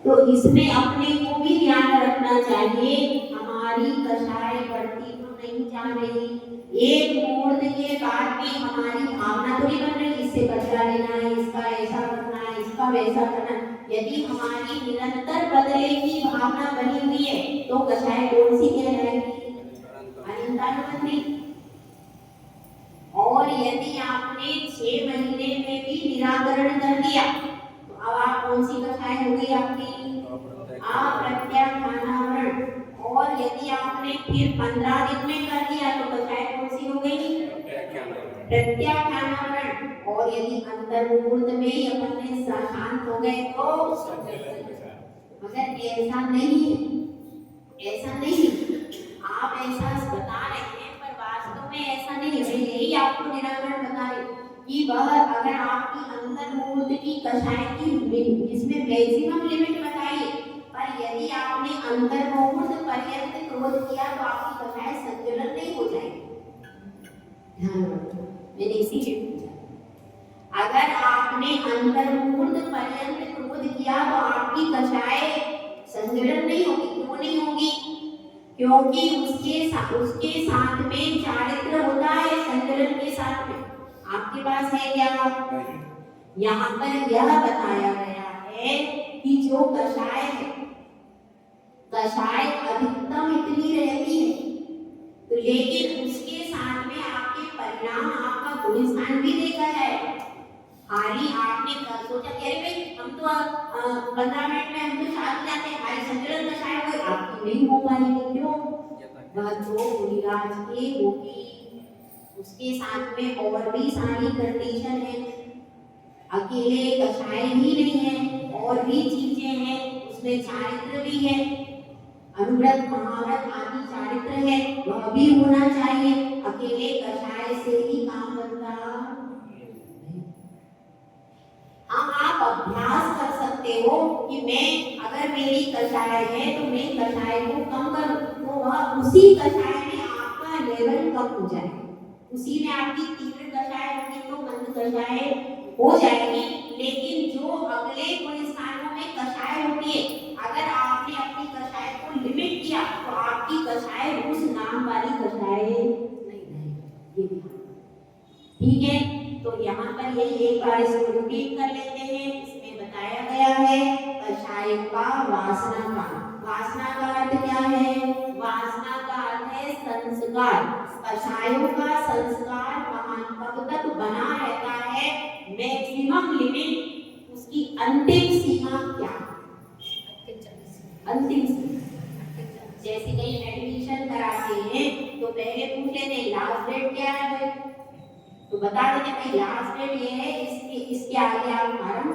तो इसमें अपने को भी ध्यान रखना चाहिए, हमारी कषाय बढ़ती तो नहीं जा रही, एक मुहूर्त के बाद में हमारी भावना तो नहीं बन रही इससे बदला लेना है, इसका ऐसा करना है, इसका वैसा करना है। यदि हमारी निरंतर बदले की भावना बनी हुई है तो कषाय कौन सी कहलाएगी? अनंतानुबंधी। और यदि आपने 6 महीने में भी निराकरण कर दिया तो अब आप कौन सी कषाय होगी आपकी? अप्रत्याख्यानावरण। और यदि आपने फिर 15 दिन में कर दिया तो कषाय कौन सी हो गई? प्रत्याख्यानावरण। और यदि अंतर मुहूर्त में ही अपन शांत हो गए तो मगर ऐसा नहीं, ऐसा नहीं, आप ऐसा बता रहे हैं पर वास्तव में ऐसा नहीं है। यही आपको निराकरण बता रहे कि वह अगर आपकी अंतर मुहूर्त की कषाय की इसमें मैक्सिमम लिमिट बताई, पर यदि आपने अंतर मुहूर्त पर्यंत क्रोध किया तो आपकी कषाय संतुलन नहीं हो जाएगी। मैंने इसीलिए पूछा, अगर आपने अंतर मुहूर्त पर्यंत क्रोध किया तो आपकी कषाय संतुलन नहीं होगी। क्यों नहीं होगी? क्योंकि उसके साथ में चारित्र होता है, संतुलन के साथ में। आपके पास है क्या? यहाँ पर यह बताया गया है कि जो कषाय है, कषाय अधिकतम इतनी रहती है, तो लेकिन उसके साथ में आपके परिणाम, आपका गुण स्थान भी देखा जाए। खाली आपने सोचा कि अरे भाई हम तो 15 मिनट में हम तो साथ जाते हैं, हमारी संतुलन कषाय हो, आपकी नहीं हो पाएगी। क्यों? वह जो मुनिराज के होगी, उसके साथ में और भी सारी कंडीशन है, अकेले कषाय ही नहीं है, और भी चीजें हैं, उसमें चारित्र भी है, अनुव्रत महाव्रत आदि चारित्र है, वह भी होना चाहिए। अकेले कषाय से ही काम बनता। हाँ, आप अभ्यास कर सकते हो कि मैं अगर मेरी कषाय है तो मैं कषाय को कम करूं, तो वह उसी कषाय में आपका लेवल कम हो जाए, उसी में आपकी तीव्र कषाय होगी तो मंद कषाय हो जाएगी। लेकिन जो अगले गुण स्थानों में कषाय होती है, अगर आपने अपनी कषाय को लिमिट किया तो आपकी कषाय उस नाम वाली कषाय नहीं रहेगी। ठीक है, तो यहाँ पर यही एक बार इसको रिपीट कर लेते हैं। इसमें बताया गया है कषाय का वासना का, वासना का अर्थ क्या है? वासना का अर्थ है संस्कार। कषायों का संस्कार कब तक बना रहता है? मैक्सिमम लिमिट, उसकी अंतिम सीमा क्या? अंतिम सीमा। जैसे कहीं एडमिशन कराते हैं तो पहले पूछ लेते हैं लास्ट डेट क्या है भाई, तो बता देते भाई लास्ट डेट ये है, इसके आगे आप फॉर्म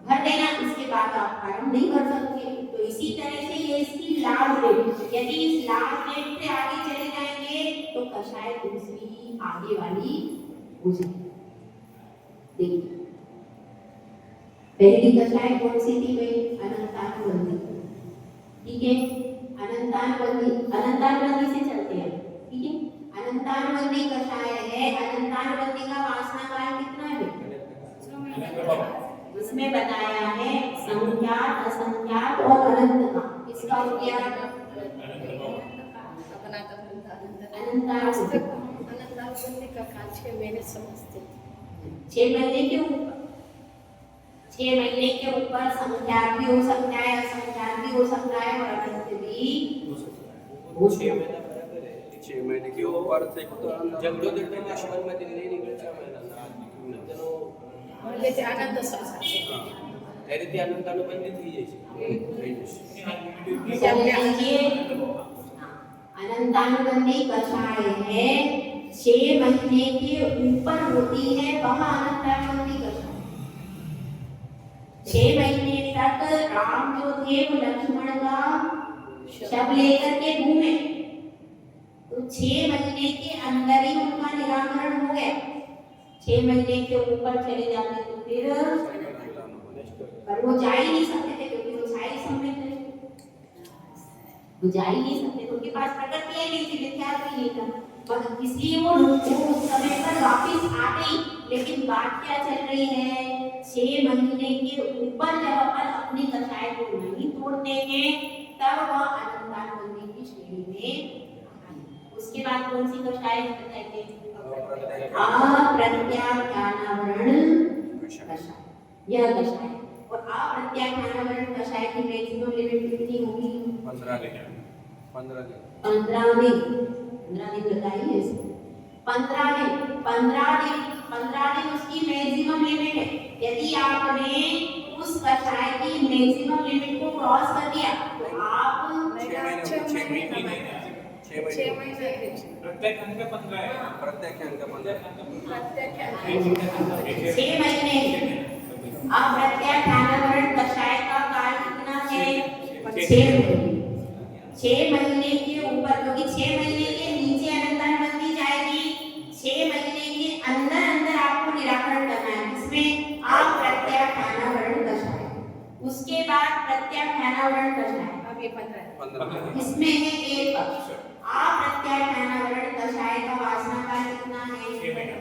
भर देना, इसके बाद आप फॉर्म नहीं भर सकते। तो इसी तरह से ये इसकी लास्ट डेट, यदि इस लास्ट डेट से आगे चले जाएंगे तो कषाय दूसरी आगे वाली हो जाएगी। देखिए पहली कषाय कौन सी थी भाई? अनंतानुबंधी। ठीक है, अनंतानुबंधी से चलते हैं। ठीक है, अनंतानुबंधी कषाय है। अनंतानुबंधी का वासना काल कितना है? इसमें बताया है संख्यात, असंख्यात और अनंत का। इसका हो गया अनंतानुबंधी का काल 6 महीने समझते, 6 महीने के ऊपर, 6 महीने के ऊपर संख्यात भी हो सकता है, असंख्यात भी हो सकता है और अनंत भी हो सकता है। 6 महीने के ऊपर से जब जो देखते हैं आसमान में दिन नहीं निकले 6 महीना એટલે આનંદ સંસાર એ રીતે અનંતાનુબંધી થઈ જાય છે। अनंतानुबंधी कषाय है, 6 महीने के ऊपर होती है, वह अनंतानुबंधी कषाय। 6 महीने तक राम जो थे वो लक्ष्मण का शव लेकर के घूमे, तो 6 महीने के अंदर ही उनका निराकरण हो गया। 6 महीने के ऊपर चले जाते तो फिर पर वो जा ही नहीं सकते थे, क्योंकि वो सारी सम्मिलित थे, वो जा ही नहीं सकते, उनके पास प्रकृति ही नहीं थी, विद्यार्थ ही नहीं था, पर इसलिए वो उस समय पर वापिस आ गई। लेकिन बात क्या चल रही है? 6 महीने के ऊपर जब अपन होते हैं तब वह अनंतानुबंधी की श्रेणी में आती। उसके बाद कौन सी कक्षाएं बताएंगे? अप्रत्याख्यानावरण कषाय, यह कषाय। और अप्रत्याख्यानावरण कषाय की मैक्सिमम लिमिट कितनी होगी? 15 दिन 15 दिन 15 दिन 15 दिन बताइए। 15 दिन उसकी मैक्सिमम लिमिट है। यदि आपने उस कषाय की मैक्सिमम लिमिट को क्रॉस कर दिया तो आप 6 महीने प्रत्येक अंक 15 है। प्रत्येक अंक 15 6 महीने। अप्रत्याख्यानावरण कषाय का काल कितना है? 6 महीने। 6 महीने के ऊपर, क्योंकि 6 महीने के नीचे अनंतानुबंधी जाएगी, 6 महीने के अंदर अंदर आपको निराकरण करना है। इसमें अप्रत्याख्यानावरण कषाय, उसके बाद प्रत्याख्यानावरण कषाय, अब ये 15। इसमें है एक पक्ष। अप्रत्याख्यानावरण कषाय का वासना काल कितना है? 6 महीने।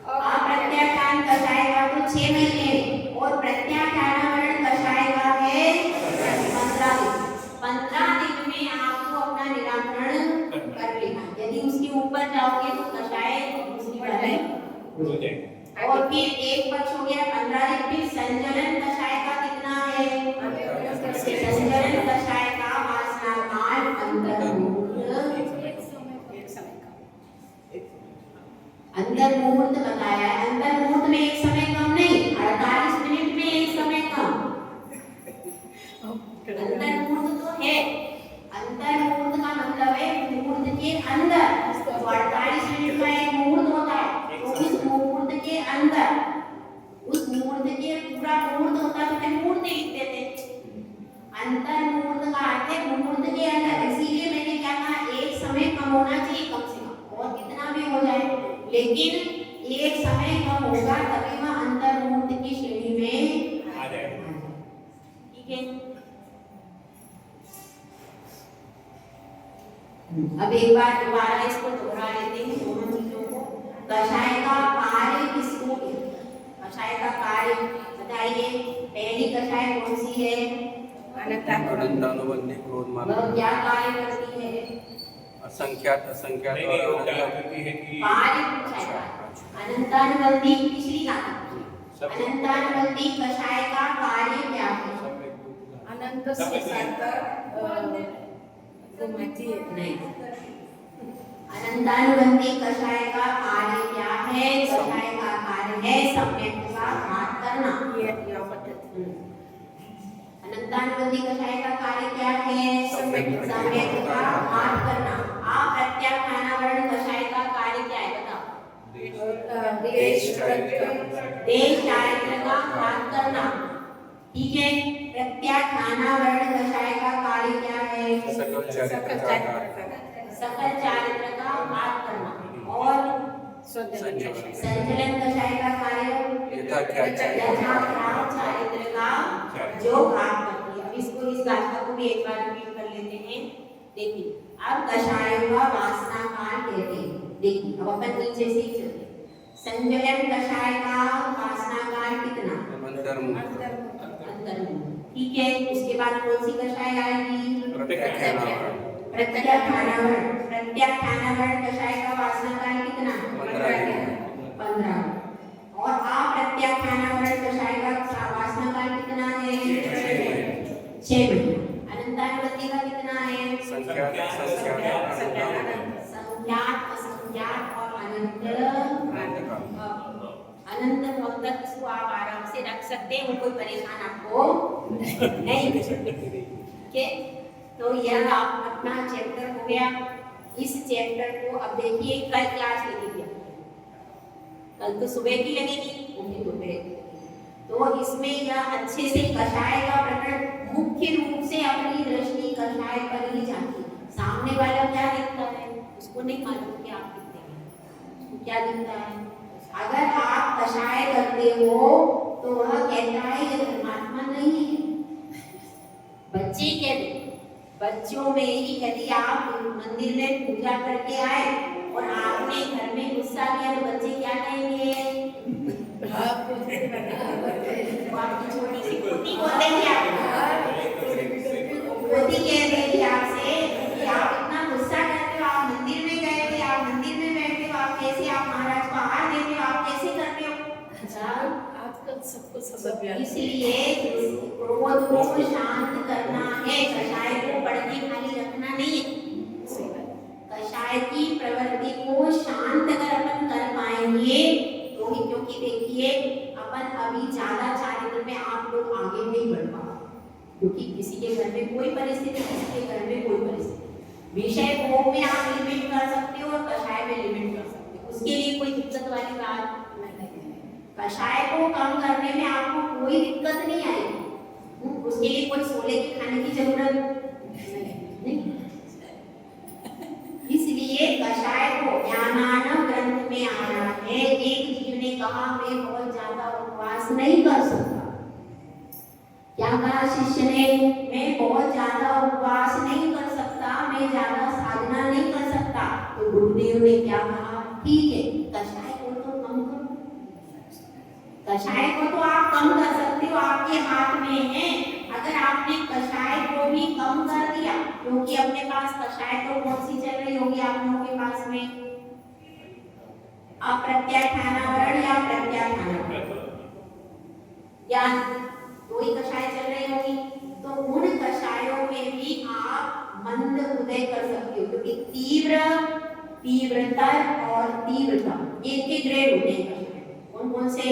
अप्रत्याख्यान कषाय का तो 6 महीने और प्रत्याख्यानावरण कषाय का है 15 दिन। 15 दिन में आपको अपना निराकरण कर लेना। यदि उसके ऊपर जाओगे तो कषाय दूसरी बात। और फिर एक पक्ष हो गया 15 दिन। फिर संचलन कषाय का कितना है? संचलन कषाय का वासना काल अंतर्मुहूर्त बताया। अंतर्मुहूर्त में एक समय कम नहीं, 48 मिनट में एक समय कम। अंतर्मुहूर्त तो है, अंतर्मुहूर्त का मतलब है मुहूर्त के अंदर। तो 48 मिनट का एक मुहूर्त होता है, तो उस मुहूर्त के अंदर, उस मुहूर्त के पूरा मुहूर्त होता है तो फिर मुहूर्त लिख देते। अंतर्मुहूर्त का अर्थ है मुहूर्त के अंदर। इसीलिए मैंने क्या कहा, एक समय कम होना चाहिए कम से कम, और कितना भी हो जाए, लेकिन एक समय कम होगा तभी वह अंतर्मुहूर्त की श्रेणी में आ जाएगा। ठीक है। अब एक बार दोबारा इसको दोहरा लेते हैं दोनों चीजों को। कषाय का कार्य किसको? कषाय का कार्य बताइए। पहली कषाय कौन सी है? अनंतानुबंधी क्रोध मान। वह क्या कार्य करती है? असंख्यात कार्य पूछा है। अनंतानुबंधी पिछली बात। अनंतानुबंधी कषाय का कार्य क्या है? अनंत से नहीं। अनंतानुबंधी कषाय का कार्य क्या है? कषाय का कार्य है सम्यक का घात करना। अनंतानुबंधी कषाय का कार्य क्या है? सम्यक का घात करना। अप्रत्याख्यानावरण कषाय का कार्य क्या है? बताओ। देश चारित्र का घात करना। ठीक है। प्रत्याख्यानावरण कषाय का कार्य क्या है? सकल चारित्र का घात करना। और संचलन कषाय का कार्य यथाख्यात चारित्र का जो घात करती है। अब इसको, इस गाथा को भी एक बार रिपीट कर लेते हैं। देखिए, अब कषायों का वासना काल कहते हैं। देखिए, अब अपन नीचे से ही चलते हैं। संचलन कषाय का वासना काल कितना? अंतर्मुहूर्त। ठीक है। उसके बाद कौन सी कषाय आएगी? प्रत्याख्यानावरण कषाय का वासना काल कितना? 15। और अप्रत्याख्यानावरण कषाय का वासना काल कितना है? 6 महीने। अनंतानुबंधी का कितना है? संख्यात, असंख्यात और अनंत वक्त तक इसको आप आराम से रख सकते हैं। कोई परेशान आपको नहीं कर सकते। ठीक है। तो यह आप अपना चैप्टर हो गया। इस चैप्टर को अब देखिए, कल क्लास लगेगी। कल तो सुबह की लगेगी, दोपहर। तो इसमें यह अच्छे से कषाय का प्रकरण मुख्य रूप से अपनी दृष्टि कषाय पर ही जाती है। सामने वाला क्या दिखता है उसको नहीं मालूम कि आप दिखते हैं, उसको क्या दिखता है। अगर आप कषाय करते हो तो वह कहता है ये धर्मात्मा नहीं है। बच्चे कहते, बच्चों में ही यदि आप मंदिर में पूजा करके आए और आपने घर में गुस्सा किया तो बच्चे क्या कहेंगे? आपकी छोटी सी बोल रही थी मोदी कह रही थी आपसे कि आप इतना गुस्सा करते हो, आप मंदिर में गए थे, आप मंदिर में बैठे हो, आप कैसे आप महाराज को आहार देते हो, आप कैसे करते हो? आजकल सबको सब इसलिए क्रोध को शांत करना है, कषाय को पढ़ के खाली रखना नहीं है। कषाय की प्रवृत्ति को शांत अगर अपन कर पाएंगे तो ही, क्योंकि देखिए अपन अभी ज्यादा चारित्र में आप लोग आगे नहीं बढ़ पाओ, क्योंकि किसी के घर में कोई परिस्थिति, किसी के घर में कोई परिस्थिति, विषय भोग में आप लिमिट कर सकते हो और कषाय में लिमिट कर सकते हो, उसके लिए कोई दिक्कत वाली बात नहीं। कषाय को कम करने में आपको कोई दिक्कत नहीं आएगी, उसके लिए कोई सोले के खाने की जरूरत नहीं। इसलिए कषाय को ज्ञानानम ग्रंथ में आना है। एक जीव ने कहा मैं बहुत ज्यादा उपवास नहीं कर सकता, क्या कहा शिष्य ने, मैं बहुत ज्यादा उपवास नहीं कर सकता, मैं ज्यादा साधना नहीं कर सकता। तो गुरुदेव ने क्या कहा, ठीक है कषाय को तो कम करो, कषाय को तो आप कम कर सकते हो, आपके हाथ में है। अगर आपने कषाय को भी कम कर दिया, क्योंकि अपने पास कषाय तो कौन सी चल रही होगी आप लोगों के पास में, अप्रत्याख्यानावरण या प्रत्याख्यानावरण, ज्ञान दो ही कषाय चल रही होगी। तो उन कषायों में भी आप मंद उदय कर सकते हो, क्योंकि तीव्र, तीव्रतर और तीव्रता ये इनके ग्रेड होते हैं कषाय। कौन कौन से?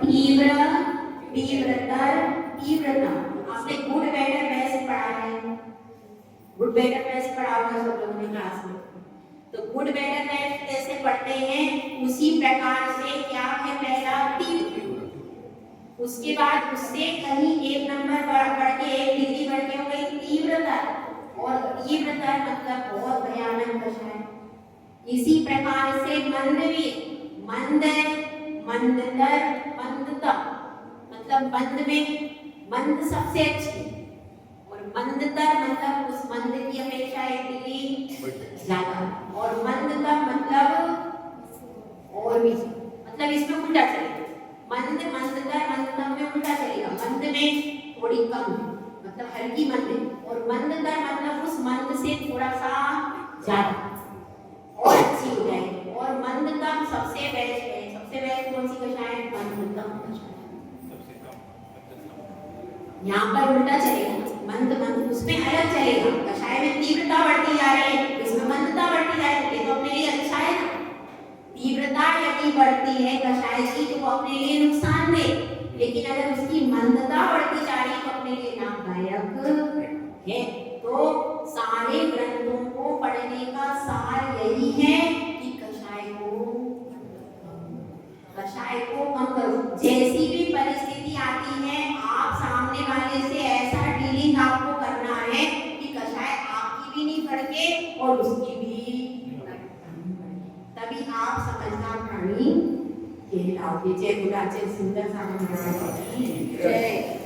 तीव्र, तीव्रतर, तीव्रता। आपने गुड बेटर बेस्ट पढ़ा है, गुड बेटर बेस्ट पढ़ा होगा सब लोगों ने क्लास में। तो गुड बेटर बेस्ट जैसे पढ़ते हैं उसी प्रकार से क्या है, पहला तीव्र, उसके बाद उससे कहीं एक नंबर बढ़ के, एक डिग्री बढ़ के हो गई तीव्रतर, और तीव्रतर मतलब बहुत भयानक कषाय। इसी प्रकार से मंद भी, मंद, मंदतर, मंदता मतलब मंद में, मंद सबसे अच्छी, और मंदतर मतलब उस मंद की अपेक्षा एक डिग्री ज्यादा, और मंदता मतलब और भी, मतलब इसमें उल्टा चलेगा, मंद, मंदतर, मंदतम में उल्टा चलेगा, मंद में थोड़ी कम मतलब हल्की मंद है, और मंदतर मतलब उस मंद से थोड़ा सा ज्यादा और अच्छी हो जाएगी, और मंदतम सबसे बेस्ट है। सबसे बेस्ट कौन सी कषाय? मंदतम कषाय। यहाँ पर उल्टा चलेगा, मंद मंद उसमें अलग चलेगा, कषाय में तीव्रता बढ़ती जा रही है, इसमें मंदता बढ़ती जा रही है, तो अपने लिए अच्छा है ना। तीव्रता यदि बढ़ती है कषाय की तो वो अपने लिए नुकसान दे, लेकिन अगर उसकी मंदता बढ़ती जा रही है तो अपने लिए लाभदायक है। तो सारे ग्रंथों को पढ़ने का सार यही है कि कषाय को कम करो। जैसी भी परिस्थिति आती है, आप सामने वाले से ऐसा डीलिंग आपको करना है कि कषाय आपकी भी नहीं भड़के और उसकी भी, तभी आप समझदार प्राणी कहलाओगे। जय गुरु, जय सुंदर सा। जय